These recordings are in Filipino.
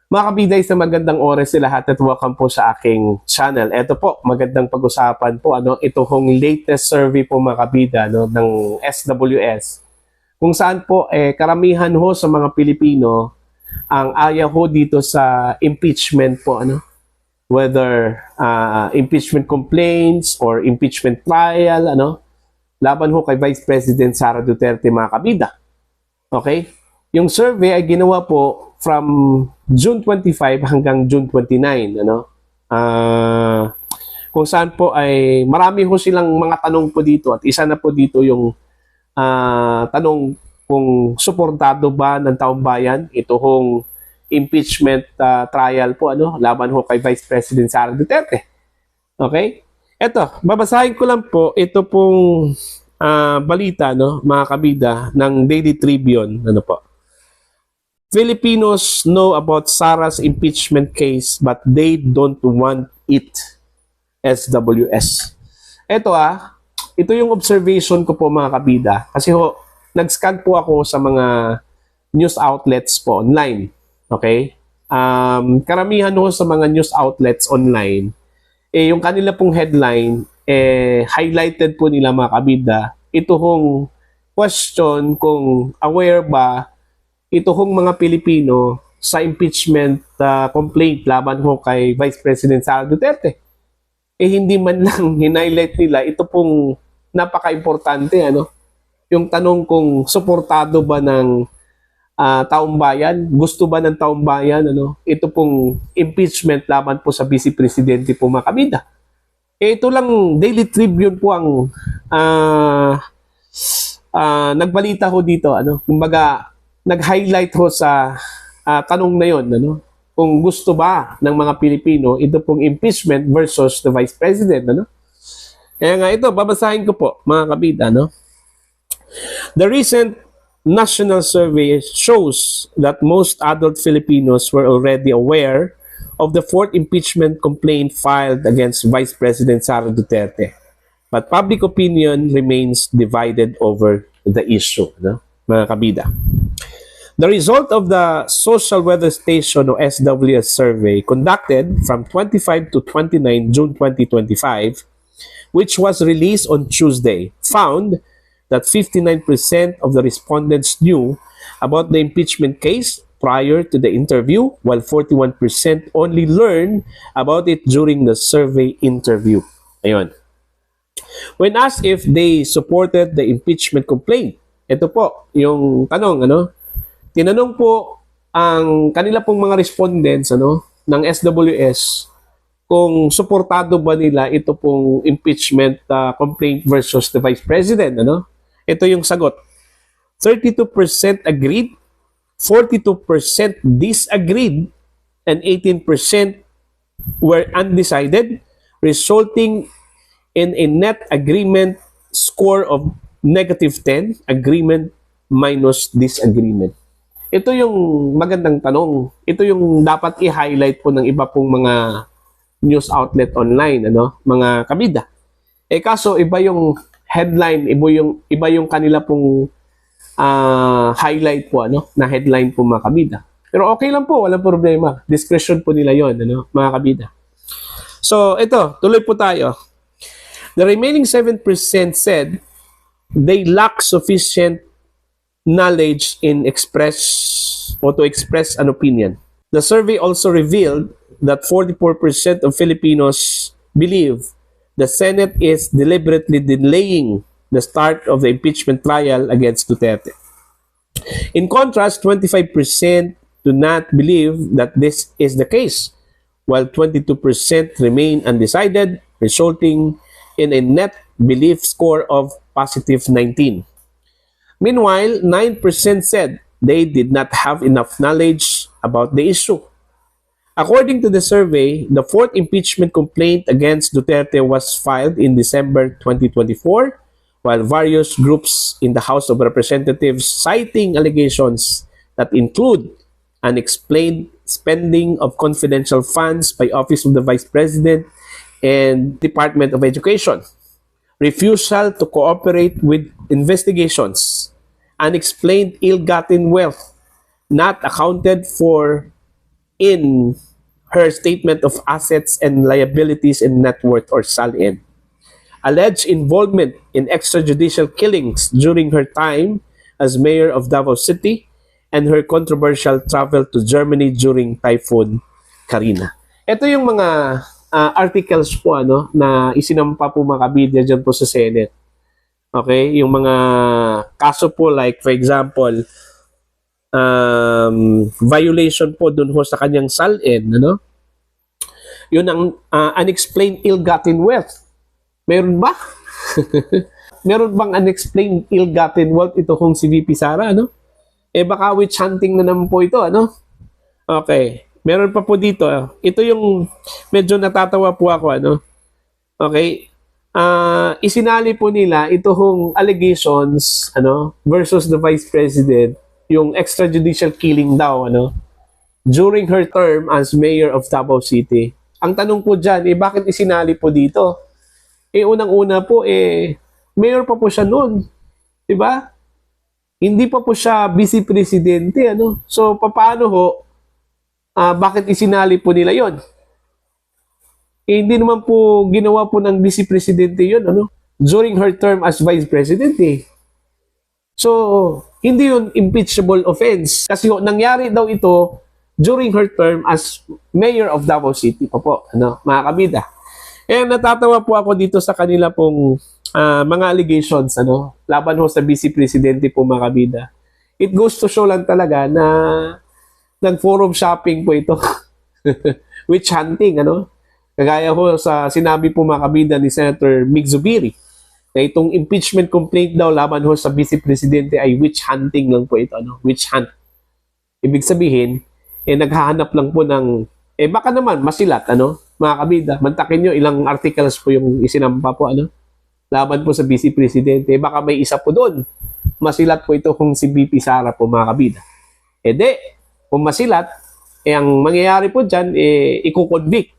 Mga kabiday, sa magandang oras sa lahat at welcome po sa aking channel. Ito po, magandang pag-usapan po, ito hong latest survey po mga kabida ng SWS. Kung saan po, karamihan ho sa mga Pilipino ang ayaw ho dito sa impeachment po, whether impeachment complaints or impeachment trial, laban ho kay Vice President Sara Duterte mga kabida. Okay? Yung survey ay ginawa po from June 25 hanggang June 29, kung saan po ay marami ho silang mga tanong po dito at isa na po dito yung tanong kung suportado ba ng taong bayan ito hong impeachment trial po laban ho kay Vice President Sara Duterte. Okay? Eto, babasahin ko lang po ito pong balita mga kabida ng Daily Tribune po. Filipinos know about Sara's impeachment case but they don't want it. SWS. Ito yung observation ko po mga kabida. Kasi nag-scan po ako sa mga news outlets po online. Okay? Karamihan sa mga news outlets online, yung kanila pong headline, highlighted po nila mga kabida, ito hong question kung aware ba ito hong mga Pilipino sa impeachment complaint laban ho kay Vice President Sara Duterte. Hindi man lang hinighlight nila, ito pong napaka-importante, yung tanong kung suportado ba ng taong bayan, gusto ba ng taong bayan, ito pong impeachment laban po sa Vice Presidente po mga kabida. Ito lang, Daily Tribune po ang nagbalita ho dito, kumbaga, nag-highlight ho sa tanong na yon, kung gusto ba ng mga Pilipino ito pong impeachment versus the Vice President, Kaya nga ito, babasahin ko po mga kabida, The recent national survey shows that most adult Filipinos were already aware of the fourth impeachment complaint filed against Vice President Sara Duterte. But public opinion remains divided over the issue, mga kabida. The result of the Social Weather Station o SWS survey conducted from 25 to 29 June 2025, which was released on Tuesday, found that 59% of the respondents knew about the impeachment case prior to the interview, while 41% only learned about it during the survey interview. Ayun. When asked if they supported the impeachment complaint, ito po yung tanong, tinanong po ang kanila pong mga respondents ng SWS kung suportado ba nila ito pong impeachment complaint versus the Vice President. Ito yung sagot. 32% agreed, 42% disagreed, and 18% were undecided, resulting in a net agreement score of -10, agreement minus disagreement. Ito yung magandang tanong. Ito yung dapat i-highlight po ng iba pong mga news outlet online, mga kabida. Kaso iba yung headline, iba yung kanila pong highlight po, na headline po mga kabida. Pero okay lang po, walang problema. Discretion po nila yon, mga kabida. So, ito, tuloy po tayo. The remaining 7% said they lack sufficient knowledge in to express an opinion. The survey also revealed that 44% of Filipinos believe the Senate is deliberately delaying the start of the impeachment trial against Duterte. In contrast, 25% do not believe that this is the case, while 22% remain undecided, resulting in a net belief score of +19. Meanwhile, 9% said they did not have enough knowledge about the issue. According to the survey, the fourth impeachment complaint against Duterte was filed in December 2024, while various groups in the House of Representatives citing allegations that include unexplained spending of confidential funds by Office of the Vice President and Department of Education, refusal to cooperate with investigations, unexplained ill-gotten wealth not accounted for in her Statement of Assets and Liabilities and Net Worth or SALN. Alleged involvement in extrajudicial killings during her time as mayor of Davao City and her controversial travel to Germany during Typhoon Karina. Ito yung mga articles po na isinampa po mga kabidya dyan po sa Senate. Okay? Yung mga kaso po like for example, violation po dun ho sa kanyang SALN, yun ang unexplained ill-gotten wealth. Meron ba? Meron bang unexplained ill-gotten wealth ito kung si VP Sara, baka witch hunting na naman po ito, Okay. Meron pa po dito. Ito yung medyo natatawa po ako, Okay. Isinali po nila ito hong allegations, versus the Vice President, yung extrajudicial killing daw, during her term as mayor of Davao City. Ang tanong po dyan, bakit isinali po dito? Unang-una po, mayor pa po siya noon. Diba? Hindi pa po siya vice presidente, So, paano ho, bakit isinali po nila yon? Hindi naman po ginawa po ng vice presidente yun, During her term as vice president, So, hindi yun impeachable offense. Kasi nangyari daw ito during her term as mayor of Davao City pa po, mga kabida. Natatawa po ako dito sa kanila pong mga allegations, laban ho sa vice presidente po mga kabida. It goes to show lang talaga na nag-forum shopping po ito. Witch hunting, Kagaya ho sa sinabi po mga kabida ni Senator Mig Zubiri na itong impeachment complaint daw laban ho sa vice presidente ay witch hunting lang po ito, Witch hunt. Ibig sabihin, naghahanap lang po ng, baka naman masilat, mga kabida. Mantakin nyo ilang articles po yung isinampa po, laban po sa vice presidente. Baka may isa po doon. Masilat po ito kung si VP Sara po, mga kabida. Kung masilat, ang mangyayari po dyan, iko-convict.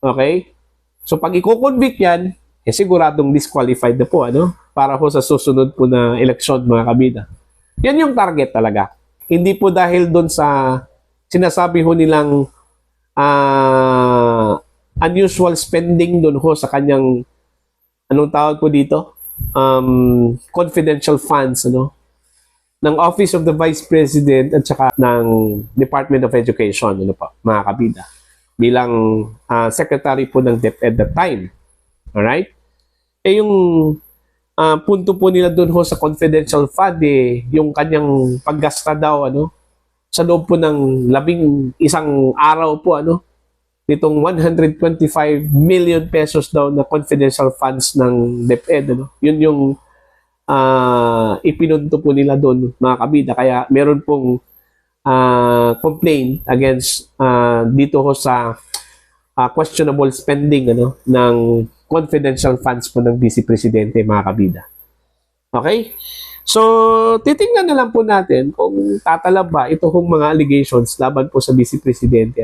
Okay? So, pag iko-convict yan, siguradong disqualified na po, para po sa susunod po na eleksyon, mga kabida. Yan yung target talaga. Hindi po dahil doon sa sinasabi ho nilang unusual spending doon ho sa kanyang, anong tawag po dito? Confidential funds, ng Office of the Vice President at saka ng Department of Education, mga kabida, bilang secretary po ng DepEd that time. Alright? Yung punto po nila doon ho sa confidential fund, yung kanyang paggasta daw, sa loob po ng 11 araw po, nitong 125 million pesos daw na confidential funds ng DepEd, Yun yung ipinunto po nila doon, mga kabida. Kaya meron pong complaint against dito ho sa questionable spending, ng confidential funds po ng Vice Presidente, mga kabida. Okay? So, titingnan na lang po natin kung tatalab ba ito hong mga allegations laban po sa Vice Presidente,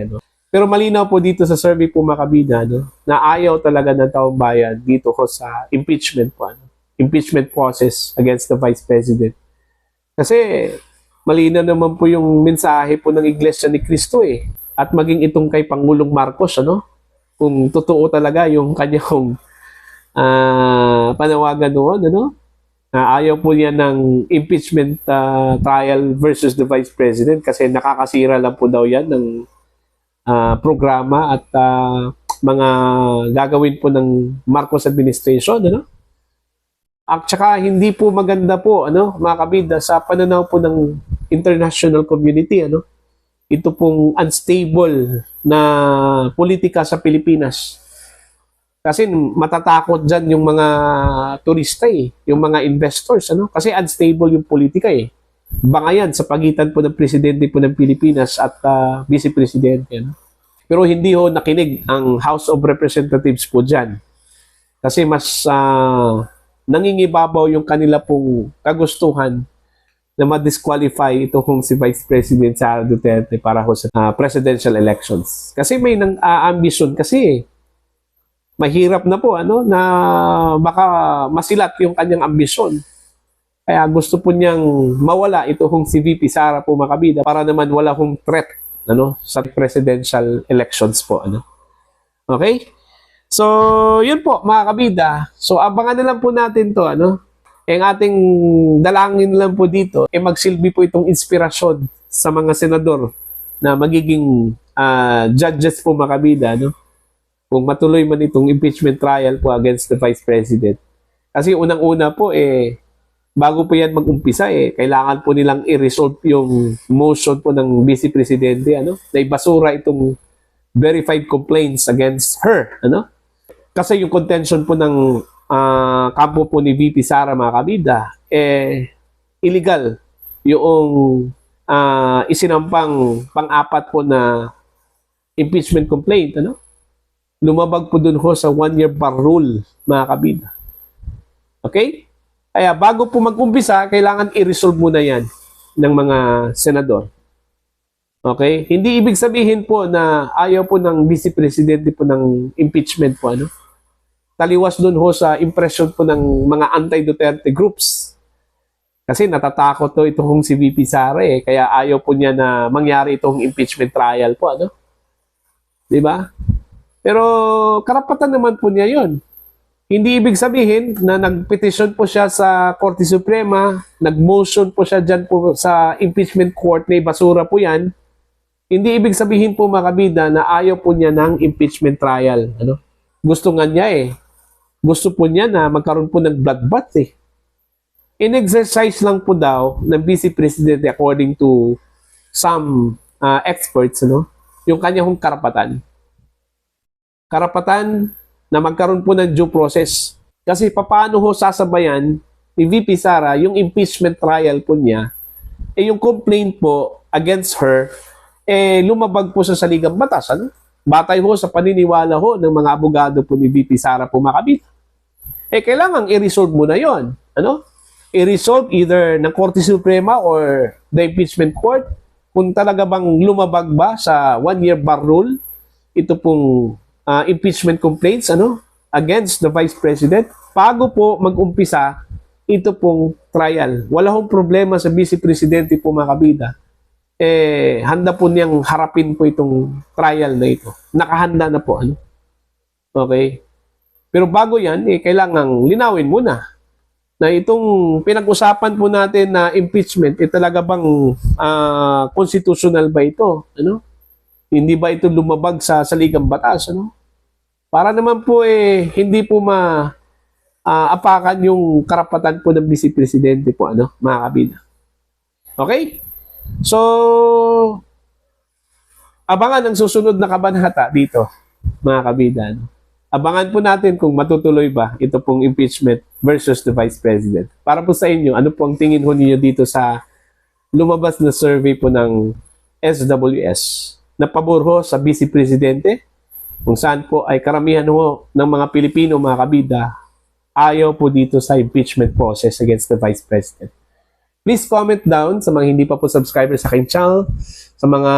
Pero malinaw po dito sa survey po, mga kabida, na ayaw talaga ng taong bayan dito ho sa impeachment po, impeachment process against the Vice President. Kasi malinaw naman po yung mensahe po ng Iglesia ni Cristo, At maging itong kay Pangulong Marcos, kung totoo talaga yung kanyang panawagan noon, ayaw po niya ng impeachment trial versus the Vice President kasi nakakasira lang po daw yan ng programa at mga gagawin po ng Marcos administration, At saka hindi po maganda po, mga kabida, sa pananaw po ng international community, ito pong unstable na politika sa Pilipinas. Kasi matatakot dyan yung mga turista, yung mga investors, Kasi unstable yung politika, Bangayan sa pagitan po ng presidente po ng Pilipinas at vice presidente, Pero hindi ho nakinig ang House of Representatives po dyan. Kasi mas nangingibabaw yung kanila pong kagustuhan na ma-disqualify ito kung si Vice President Sara Duterte para ho sa presidential elections. Kasi may ambisyon kasi mahirap na po na baka masilat yung kanyang ambisyon. Kaya gusto po niyang mawala ito kung si VP Sara po, mga kabida, para naman wala hong threat ano, sa presidential elections po, ano. Okay? So, yun po, mga kabida. So, abangan na lang po natin to, ano. Ang ating dalangin lang po dito, magsilbi po itong inspirasyon sa mga senador na magiging judges po, mga kabida, ano. Kung matuloy man itong impeachment trial po against the Vice President. Kasi unang-una po, bago po yan mag-umpisa, kailangan po nilang i-resolve yung motion po ng Vice Presidente, ano, na ibasura itong verified complaints against her, ano. Kasi yung contention po ng kampo po ni VP Sara, mga kabida, illegal yung isinampang pang-apat po na impeachment complaint, ano. Lumabag po dun ho sa 1-year bar rule, mga kabida. Okay? Kaya bago po mag-umpisa, kailangan i-resolve muna yan ng mga senador. Okay? Hindi ibig sabihin po na ayaw po ng Vice Presidente po ng impeachment po, ano. Taliwas dun ho sa impression po ng mga anti-Duterte groups. Kasi natatakot to itong si VP Sara, kaya ayaw po niya na mangyari itong impeachment trial po, ano. Di ba? Pero karapatan naman po niya yon. Hindi ibig sabihin na nagpetisyon po siya sa Korte Suprema, nag-motion po siya dyan po sa impeachment court, may basura po yan. Hindi ibig sabihin po, mga kabida, na ayaw po niya ng impeachment trial, ano. Gusto nga niya Gusto po niya na magkaroon po ng bloodbath In-exercise lang po daw ng Vice President according to some experts, ano, yung kanyang karapatan. Karapatan na magkaroon po ng due process. Kasi paano ho sasabayan ni VP Sara yung impeachment trial po niya, yung complaint po against her, lumabag po sa saligang batas, ano? Batay ho sa paniniwala ho ng mga abogado po ni VP Sara po, mga kabida. Kailangan i-resolve mo na yon, ano? I-resolve either ng Korte Suprema or the impeachment court kung talaga bang lumabag ba sa 1-year bar rule ito pong impeachment complaints, ano, against the Vice President. Bago po mag-umpisa ito pong trial. Wala hong problema sa Vice Presidente po, mga kabida. Handa po niyang harapin po itong trial na ito. Nakahanda na po, ano. Okay? Pero bago yan, kailangang linawin muna na itong pinag-usapan po natin na impeachment, talaga bang constitutional ba ito? Ano? Hindi ba ito lumabag sa saligang batas? Ano? Para naman po hindi po apakan yung karapatan po ng Vice Presidente po, ano, mga kabida. Okay? So, abangan ang susunod na kabanata dito, mga kabida, ano? Abangan po natin kung matutuloy ba ito pong impeachment versus the Vice President. Para po sa inyo, ano po ang tingin ho niyo dito sa lumabas na survey po ng SWS na pabor ho sa Vice Presidente, kung saan po ay karamihan ho ng mga Pilipino, mga kabida, ayaw po dito sa impeachment process against the Vice President. Please comment down sa mga hindi pa po subscriber sa aking channel, sa mga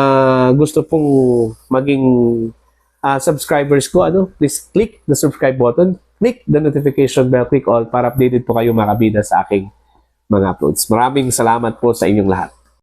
gusto pong maging subscribers ko, ano, please click the subscribe button, click the notification bell, click all para updated po kayo, mga kabida, sa aking mga uploads. Maraming salamat po sa inyong lahat.